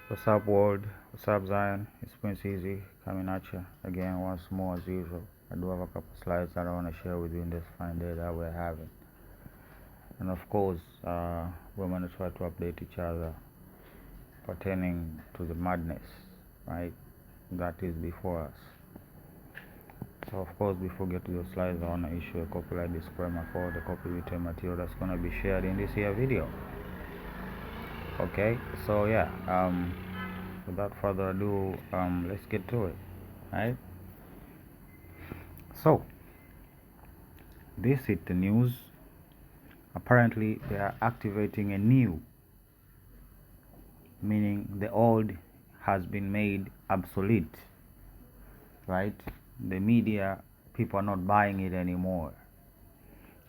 What's up, world? What's up, Zion? It's Prince Easy coming at you again once more as usual. I do have a couple slides that I want to share with you in this fine day that we're having. And of course, we're going to try to update each other pertaining to the madness, right, that is before us. So, of course, before we get to those slides, I want to issue a copyright disclaimer for the copyrighted material that's going to be shared in this here video. Okay, so yeah, without further ado, let's get to it, right? So this hit the news. Apparently they are activating a new, meaning the old has been made obsolete, right? The media, people are not buying it anymore,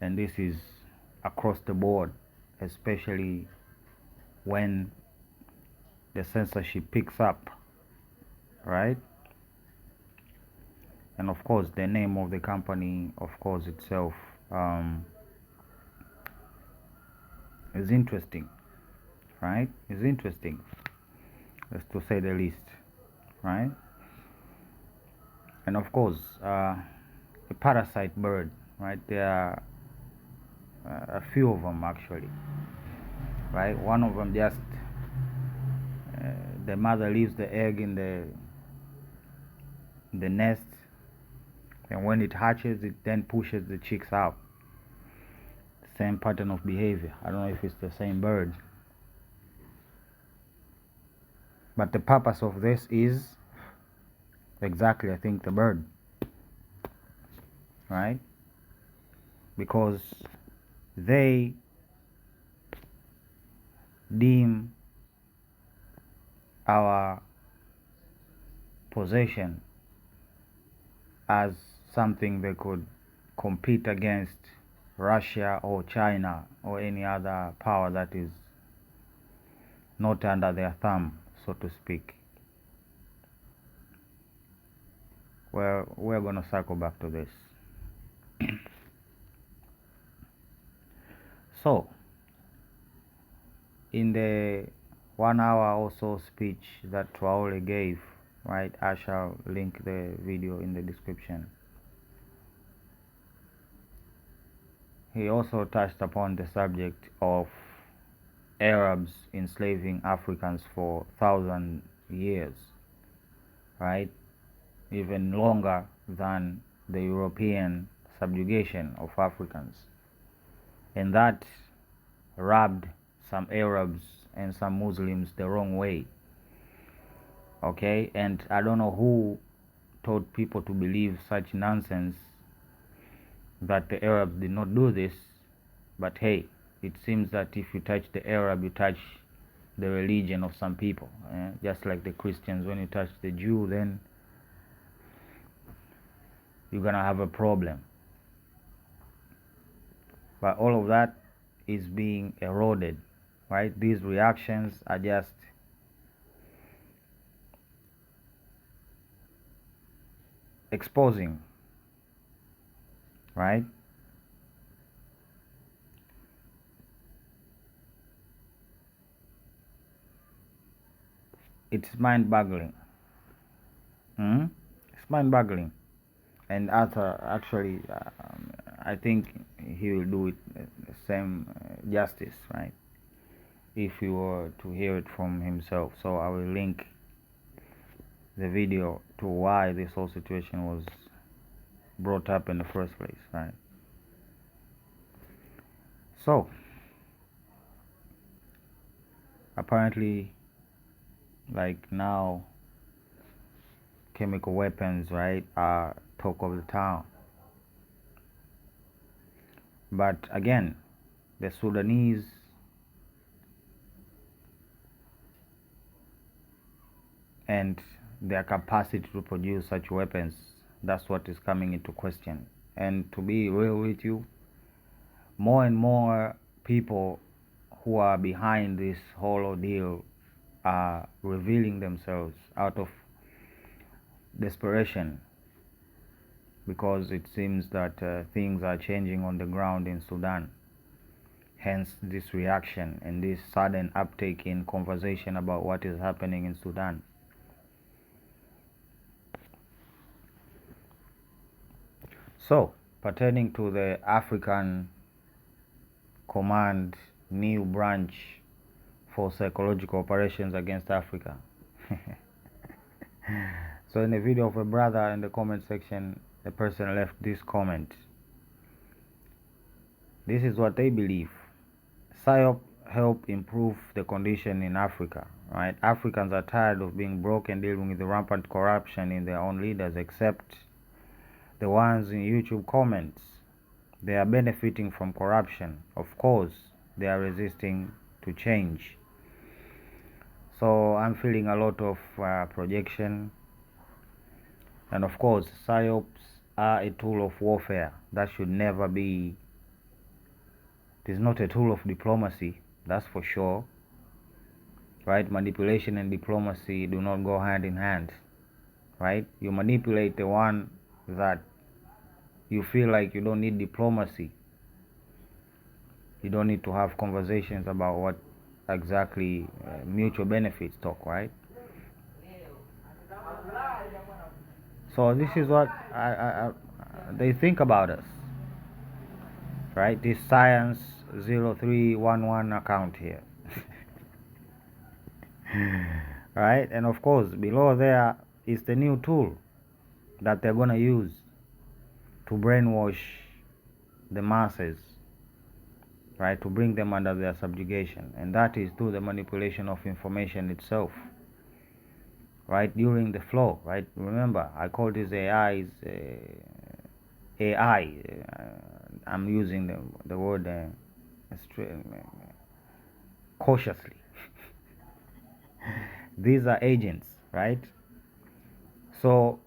and this is across the board, especially when the censorship picks up, right? And of course the name of the company, of course, itself is interesting, right? Is interesting, that's to say the least, right? And of course, a parasite bird, right? There are a few of them actually, right? One of them just the mother leaves the egg in the nest, and when it hatches, it then pushes the chicks out. Same pattern of behavior. I don't know if it's the same bird, but the purpose of this is exactly, I think, the bird, right? Because they deem our possession as something they could compete against Russia or China or any other power that is not under their thumb, so to speak. Well, we're going to circle back to this. So, in the 1 hour or so speech that Traore gave, right, I shall link the video in the description. He also touched upon the subject of Arabs enslaving Africans for 1,000 years, right? Even longer than the European subjugation of Africans. And that rubbed some Arabs and some Muslims the wrong way. Okay, and I don't know who taught people to believe such nonsense that the Arabs did not do this, but hey, it seems that if you touch the Arab, you touch the religion of some people, just like the Christians. When you touch the Jew, then you're gonna have a problem. But all of that is being eroded, right? These reactions are just exposing, right? It's mind-boggling. It's mind-boggling. And Arthur actually, I think he will do it the same justice, right, if you were to hear it from himself. So I will link the video to why this whole situation was brought up in the first place, right? So apparently, like now, chemical weapons, right, are talk of the town. But again, the Sudanese and their capacity to produce such weapons, that's what is coming into question. And to be real with you, more and more people who are behind this whole ordeal are revealing themselves out of desperation, because it seems that things are changing on the ground in Sudan. Hence this reaction and this sudden uptake in conversation about what is happening in Sudan. So, pertaining to the African Command new branch for psychological operations against Africa. So in the video of a brother, in the comment section, the person left this comment. This is what they believe. PSYOP help improve the condition in Africa, right? Africans are tired of being broke and dealing with the rampant corruption in their own leaders, except the ones in YouTube comments. They are benefiting from corruption. Of course, they are resisting to change. So I'm feeling a lot of projection. And of course, PSYOPs are a tool of warfare. That should never be. It is not a tool of diplomacy, that's for sure. Right? Manipulation and diplomacy do not go hand in hand. Right? You manipulate the one that you feel like you don't need diplomacy. You don't need to have conversations about what exactly mutual benefits talk, right? So this is what they think about us, right? This Science 0311 account here. Right? And of course, below there is the new tool that they're going to use to brainwash the masses, right? To bring them under their subjugation. And that is through the manipulation of information itself, right? During the flow, right? Remember, I call this AI AI. I'm using the word cautiously. These are agents, right? So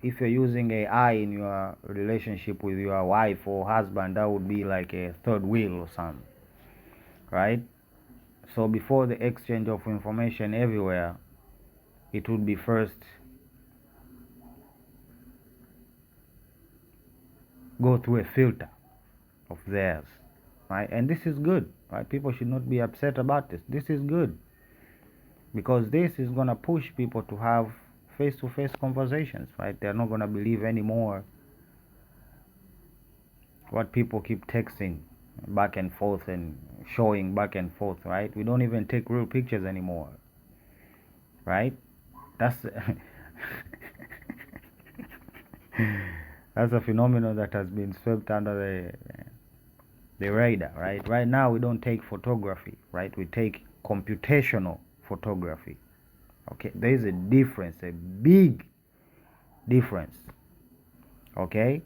if you're using AI in your relationship with your wife or husband, that would be like a third wheel or something, right? So before the exchange of information everywhere, it would be first go through a filter of theirs, right? And this is good, right? People should not be upset about this. This is good, because this is going to push people to have face-to-face conversations, right? They're not going to believe anymore what people keep texting back and forth and showing back and forth, right? We don't even take real pictures anymore, right? That's that's a phenomenon that has been swept under the radar, right? Right now we don't take photography, right? We take computational photography. Okay, there is a difference, a big difference. Okay,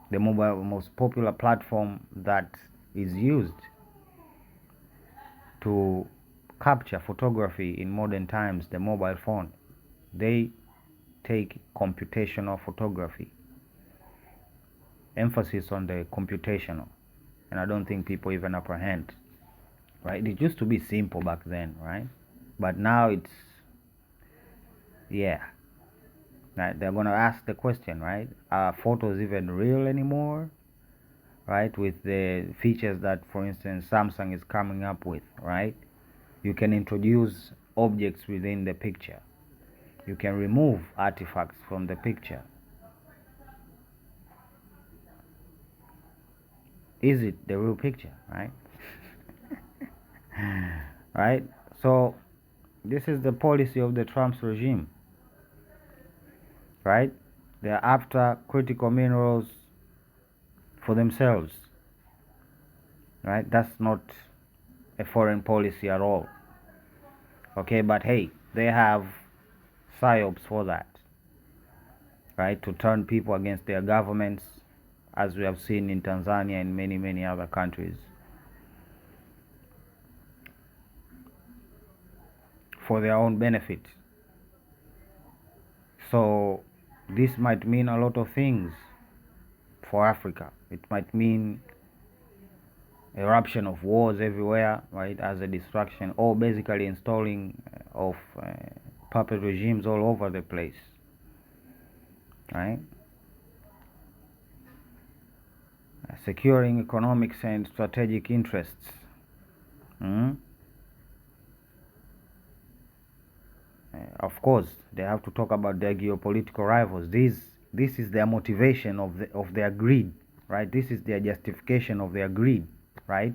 the most popular platform that is used to capture photography in modern times, the mobile phone, they take computational photography. Emphasis on the computational, and I don't think people even apprehend, right? It used to be simple back then, right? But now it's, yeah, right? They're gonna ask the question, right? Are photos even real anymore, right? With the features that, for instance, Samsung is coming up with, right? You can introduce objects within the picture. You can remove artifacts from the picture. Is it the real picture, right? Right? So this is the policy of the Trump's regime, right? They're after critical minerals for themselves, right? That's not a foreign policy at all. Okay, but hey, they have psyops for that, right? To turn people against their governments, as we have seen in Tanzania and many other countries, for their own benefit. So this might mean a lot of things for Africa. It might mean eruption of wars everywhere, right, as a distraction, or basically installing of puppet regimes all over the place, right? securing economic and strategic interests. Of course, they have to talk about their geopolitical rivals. This is their motivation of their greed, right? This is their justification of their greed, right?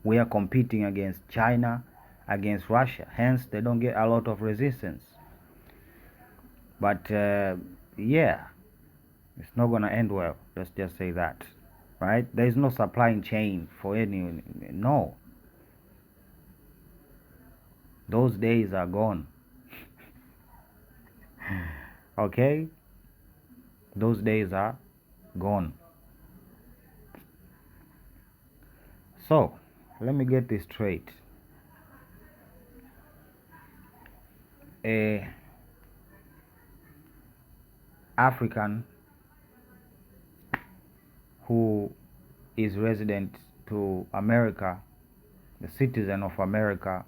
We are competing against China, against Russia. Hence, they don't get a lot of resistance. But yeah, it's not gonna end well. Let's just say that, right? There is no supply chain for any. No, those days are gone. Okay, those days are gone. So, let me get this straight. A African who is resident to America, the citizen of America,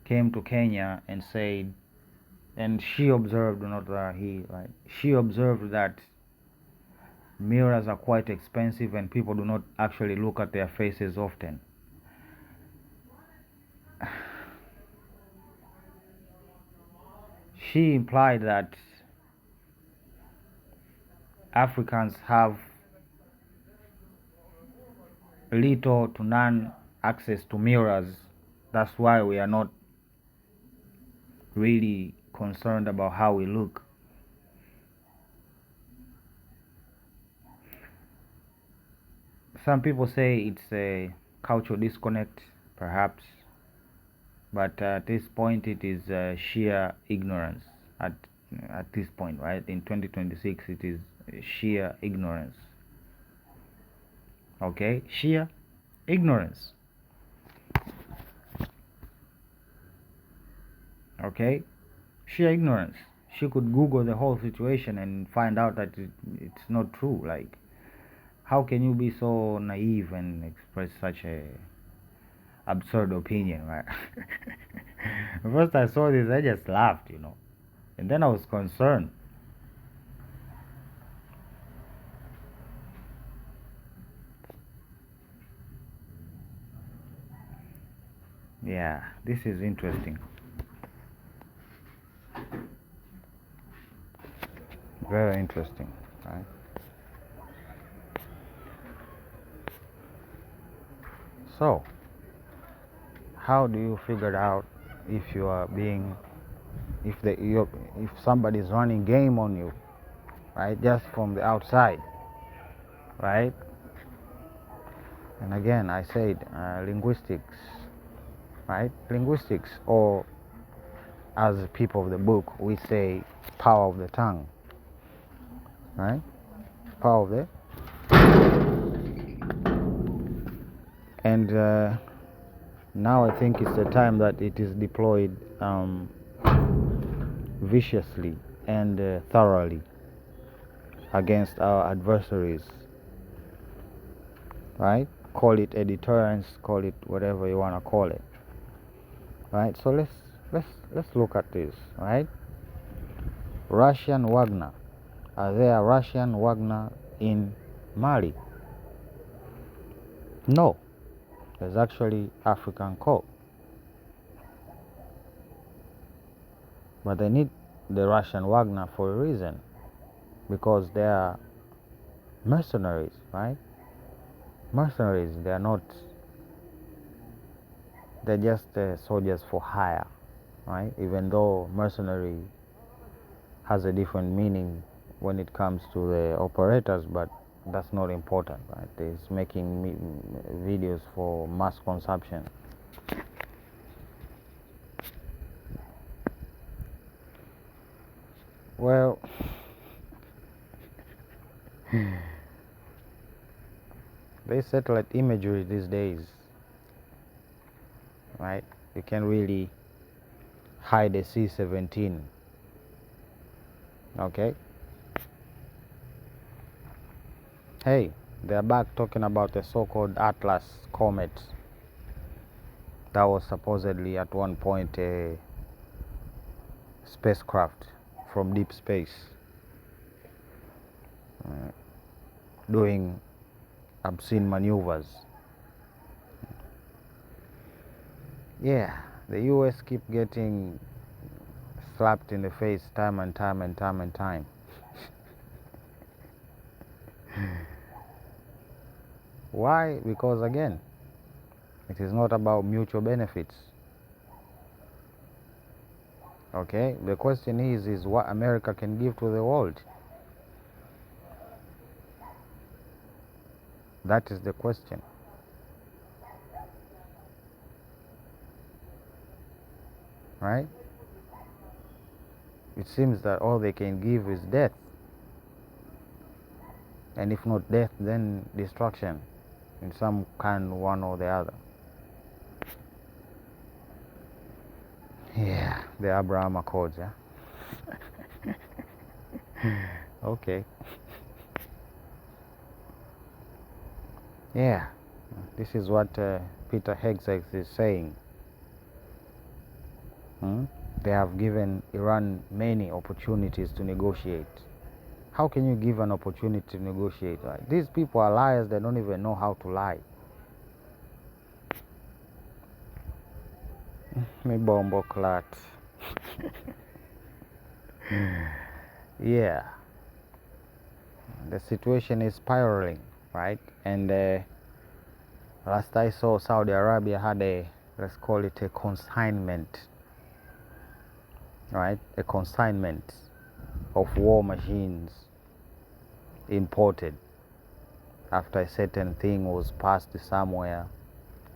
came to Kenya and said, and she observed, not he, right? She observed that mirrors are quite expensive and people do not actually look at their faces often. She implied that Africans have little to none access to mirrors. That's why we are not really concerned about how we look. Some people say it's a cultural disconnect, perhaps, but at this point it is sheer ignorance. At this point, right, in 2026, it is sheer ignorance. Okay, sheer ignorance. Okay, sheer ignorance. She could Google the whole situation and find out that it's not true. Like, how can you be so naive and express such a absurd opinion, right? First I saw this, I just laughed, and then I was concerned. Yeah, this is interesting. Very interesting, right? So, how do you figure out if you are being, if somebody is running game on you, right? Just from the outside, right? And again, I said linguistics, right? Linguistics, or as people of the book, we say power of the tongue, right? Power of the. And now I think it's the time that it is deployed viciously and thoroughly against our adversaries, right? Call it a deterrence, call it whatever you want to call it, right? So let's look at this, right? Russian Wagner. Are there Russian Wagner in Mali? No. There's actually African Corps. But they need the Russian Wagner for a reason, because they are mercenaries, right? Mercenaries, they're not, they're just soldiers for hire, right? Even though mercenary has a different meaning when it comes to the operators, but that's not important, right? It's making videos for mass consumption. Well, there's satellite imagery these days, right? You can really hide a C-17, okay? Hey, they're back talking about the so-called Atlas comet that was supposedly at one point a spacecraft from deep space doing obscene maneuvers. Yeah, the US keep getting slapped in the face time and time and time and time. Why? Because again, it is not about mutual benefits. Okay, the question is what America can give to the world. That is the question. Right? It seems that all they can give is death. And if not death, then destruction in some kind, one or the other. Yeah, the Abraham Accords, yeah? Okay. Yeah, this is what Peter Hegseth is saying. They have given Iran many opportunities to negotiate. How can you give an opportunity to negotiate? Right? These people are liars, they don't even know how to lie. Me bombo clat. Yeah. The situation is spiraling, right? And last I saw, Saudi Arabia had let's call it a consignment, right? A consignment of war machines imported after a certain thing was passed somewhere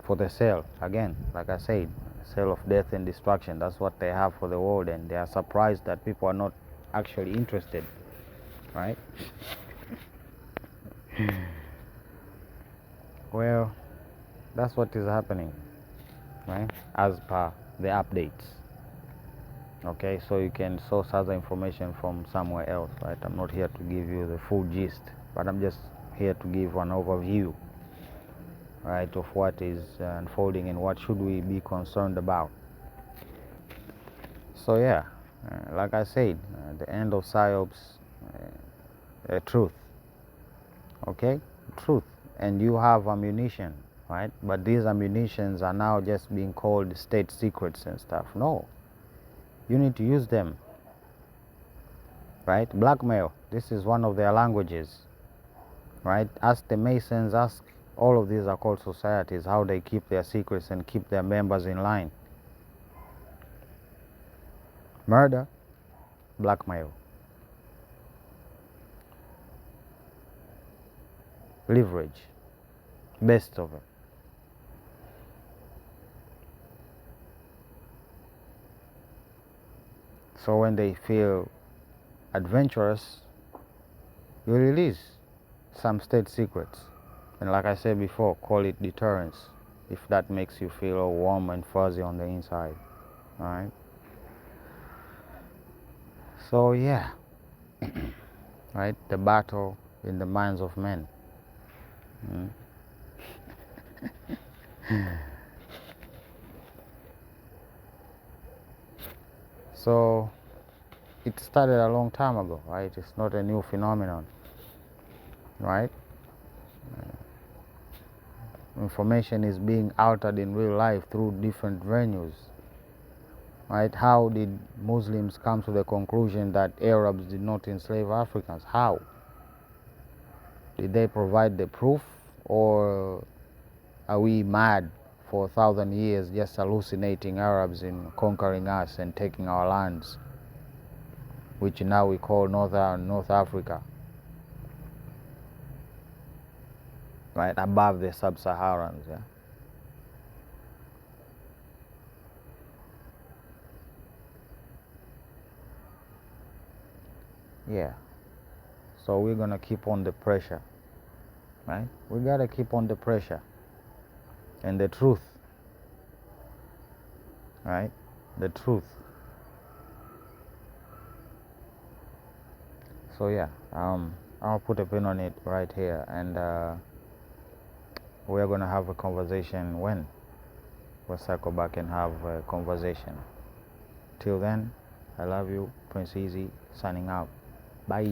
for the sale. Again, like I said, sale of death and destruction. That's what they have for the world, and they are surprised that people are not actually interested, right? Well, that's what is happening, right? As per the updates. Okay, so you can source other information from somewhere else, right? I'm not here to give you the full gist, but I'm just here to give an overview, right, of what is unfolding and what should we be concerned about. So yeah, like I said, the end of psyops, truth. Okay, truth, and you have ammunition, right? But these ammunitions are now just being called state secrets and stuff. No, you need to use them, right? Blackmail, this is one of their languages, right? Ask the Masons, ask all of these occult societies how they keep their secrets and keep their members in line. Murder, blackmail. Leverage, best of it. So when they feel adventurous, you release some state secrets. And like I said before, call it deterrence, if that makes you feel all warm and fuzzy on the inside. All right? So yeah, right? The battle in the minds of men. So it started a long time ago, right? It's not a new phenomenon, right? Information is being altered in real life through different venues, right? How did Muslims come to the conclusion that Arabs did not enslave Africans? How? Did they provide the proof, or are we mad for 1,000 years just hallucinating Arabs in conquering us and taking our lands, which now we call North Africa, right, above the sub-Saharans, yeah? Yeah. So we're gonna keep on the pressure, right? We gotta keep on the pressure and the truth, right? The truth. So yeah, I'll put a pin on it right here, and we're gonna have a conversation when we'll circle back and have a conversation. Till then, I love you. Prince Easy signing out. Bye.